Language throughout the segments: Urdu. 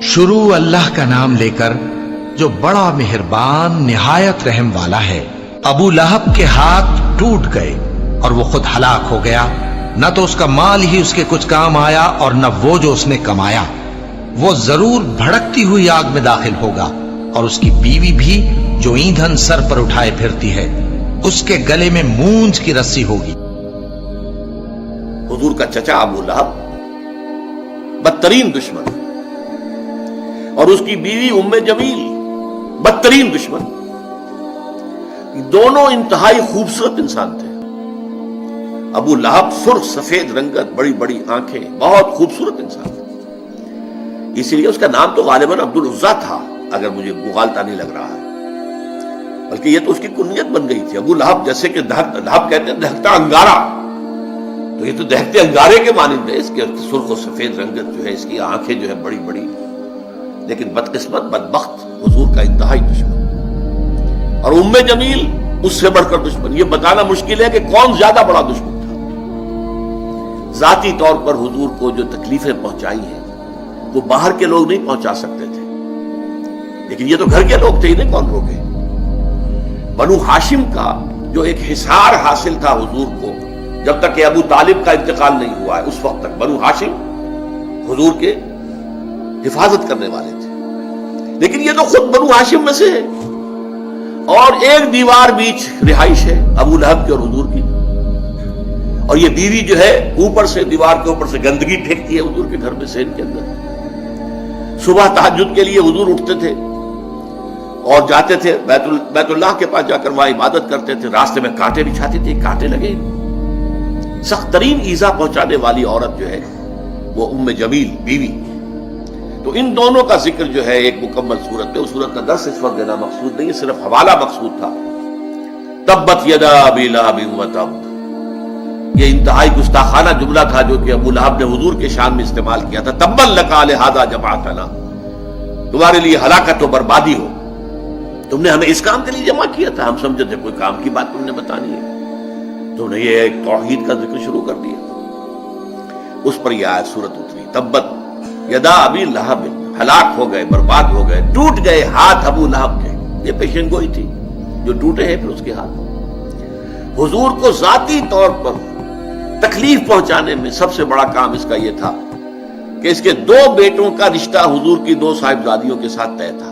شروع اللہ کا نام لے کر جو بڑا مہربان نہایت رحم والا ہے۔ ابو لہب کے ہاتھ ٹوٹ گئے اور وہ خود ہلاک ہو گیا، نہ تو اس کا مال ہی اس کے کچھ کام آیا اور نہ وہ جو اس نے کمایا۔ وہ ضرور بھڑکتی ہوئی آگ میں داخل ہوگا، اور اس کی بیوی بھی جو ایندھن سر پر اٹھائے پھرتی ہے، اس کے گلے میں مونج کی رسی ہوگی۔ حضور کا چچا ابو لہب بدترین دشمن، اور اس کی بیوی ام جمیل بدترین دشمن، دونوں انتہائی خوبصورت انسان تھے۔ ابو لہب سرخ سفید رنگت، بڑی بڑی آنکھیں، بہت خوبصورت انسان تھا، اسی لیے اس کا نام تو غالباً عبد العزیٰ تھا، اگر مجھے مغالطہ نہیں لگ رہا ہے، بلکہ یہ تو اس کی کنیت بن گئی تھی۔ ابو لہب جیسے کہ لہب کہتے ہیں دہکتا انگارہ، تو یہ تو دہکتے انگارے کے مانند ہے۔ اس کے سرخ و سفید رنگت جو ہے، اس کی آنکھیں جو ہے بڑی بڑی، لیکن بدقسمت بدبخت حضور کا انتہائی دشمن، اور ام جمیل اس سے بڑھ کر دشمن۔ یہ بتانا مشکل ہے کہ کون زیادہ بڑا دشمن تھا۔ ذاتی طور پر حضور کو جو تکلیفیں پہنچائی ہیں وہ باہر کے لوگ نہیں پہنچا سکتے تھے، لیکن یہ تو گھر کے لوگ تھے، انہیں کون روکے۔ بنو ہاشم کا جو ایک حصار حاصل تھا حضور کو، جب تک کہ ابو طالب کا انتقال نہیں ہوا ہے، اس وقت تک بنو ہاشم حضور کے حفاظت کرنے والے تھے، لیکن یہ تو خود بنو ہاشم میں سے ہے، اور ایک دیوار بیچ رہائش ہے ابو لہب کی اور حضور کی، اور یہ بیوی جو ہے اوپر سے دیوار کے اوپر سے گندگی پھینکتی ہے حضور کے گھر میں سے، ان کے اندر۔ صبح تہجد کے لیے حضور اٹھتے تھے اور جاتے تھے بیت اللہ کے پاس، جا کر وہاں عبادت کرتے تھے، راستے میں کانٹے بچھاتی تھی، کانٹے لگے۔ سخت ترین ایذا پہنچانے والی عورت جو ہے وہ ام جمیل بیوی۔ تو ان دونوں کا ذکر جو ہے ایک مکمل صورت میں، اس صورت کا درس اس وقت دینا مقصود نہیں، صرف حوالہ مقصود تھا۔ تبت یدا ابی لہب وتب، یہ انتہائی گستاخانہ جملہ تھا جو کہ ابو لہب نے حضور کے شان میں استعمال کیا تھا۔ تبا لک لہذا جمعتنا، تمہارے لیے ہلاکت و بربادی ہو، تم نے ہمیں اس کام کے لیے جمع کیا تھا، ہم سمجھے تھے کوئی کام کی بات تم نے بتانی ہے، تم نے یہ ایک توحید کا ذکر شروع کر دیا۔ اس پر یہ آیت سورت اتری، تبت یدا ابی لہب، ہلاک ہو گئے، برباد ہو گئے، ٹوٹ گئے ہاتھ ابو لہب کے۔ یہ پیشن گوئی تھی جو ٹوٹے ہیں پھر اس کے ہاتھ۔ حضور کو ذاتی طور پر تکلیف پہنچانے میں سب سے بڑا کام اس کا یہ تھا کہ اس کے دو بیٹوں کا رشتہ حضور کی دو صاحبزادیوں کے ساتھ طے تھا۔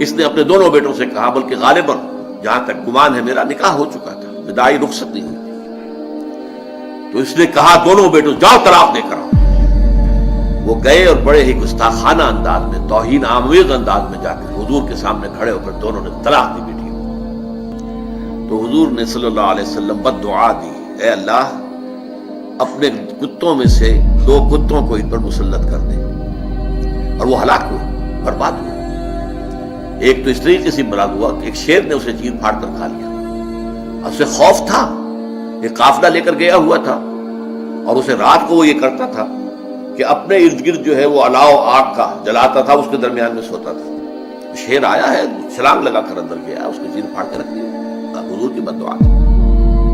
اس نے اپنے دونوں بیٹوں سے کہا، بلکہ غالباً جہاں تک گمان ہے میرا نکاح ہو چکا تھا، وداعی رخصت نہیں ہوئی تھی، تو اس نے کہا دونوں بیٹوں جاؤ طلاق دے کر آؤ۔ وہ گئے اور بڑے ہی گستاخانہ انداز میں، توہین آمیز انداز میں جا کر حضور کے سامنے کھڑے ہو کر دونوں نے طلاق دی بیٹی کو۔ تو حضور نے صلی اللہ علیہ وسلم بد دعا دی، اے اللہ اپنے کتوں میں سے دو کتوں کو ان پر مسلط کر دے، اور وہ ہلاک ہوئے، برباد ہوئے۔ ایک تو اس طریقے سے برباد ہوا کہ ایک شیر نے اسے چیر پھاڑ کر کھا لیا، اسے خوف تھا، ایک قافلہ لے کر گیا ہوا تھا، اور اسے رات کو وہ یہ کرتا تھا کہ اپنے ارد گرد جو ہے وہ الاؤ آگ کا جلاتا تھا، اس کے درمیان میں سوتا تھا۔ شیر آیا ہے، چھلانگ لگا کر اندر گیا، اس کے چیر پھاڑ کے رکھ دیا۔ حضور کی بد دعا تھی،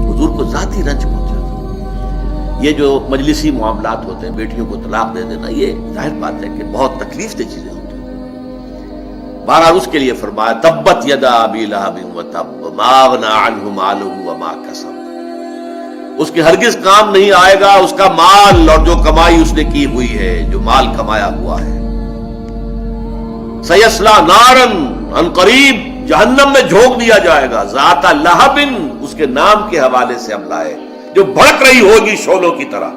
حضور کو ذاتی رنج پہنچا تھا۔ یہ جو مجلسی معاملات ہوتے ہیں، بیٹیوں کو طلاق دے دینا، یہ ظاہر بات ہے کہ بہت تکلیف دہ چیزیں ہوتی ہیں۔ بہرحال اس کے لیے فرمایا تبت یدا ابی لہب وتب ما اغنی عنہ مالہ وما کسب، اس کے ہرگز کام نہیں آئے گا اس کا مال اور جو کمائی اس نے کی ہوئی ہے، جو مال کمایا ہوا ہے۔ سیصلی نارا، عن قریب جہنم میں جھونک دیا جائے گا، ذات لہب، اس کے نام کے حوالے سے ہم لائے، جو بھڑک رہی ہوگی شعلوں کی طرح،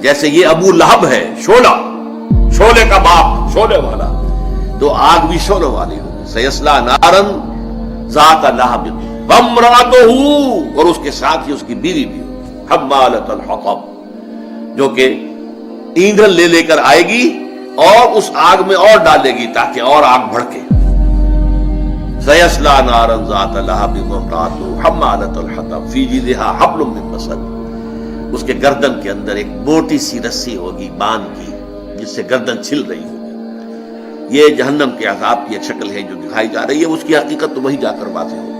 جیسے یہ ابو لہب ہے شعلہ، شعلے کا باپ، شعلے والا، تو آگ بھی شعلوں والی ہوگی۔ سیصلی نارا ذات لہب وامرأتہ، اور اس کے ساتھ ہی اس کی بیوی بھی، حمالۃ الحطب، جو کہ ایندھن لے لے کر آئے گی اور اس آگ میں اور ڈالے گی تاکہ اور آگ بھڑکے۔ سیصلی نارا ذات لہب وامرأتہ حمالۃ الحطب فی جیدہا حبل من مسد، اس کے گردن کے اندر ایک موٹی سی رسی ہوگی باندھ کی، جس سے گردن چھل رہی ہوگی۔ یہ جہنم کے عذاب کی ایک شکل ہے جو دکھائی جا رہی ہے، اس کی حقیقت تو وہی جا کر واضح ہوگی۔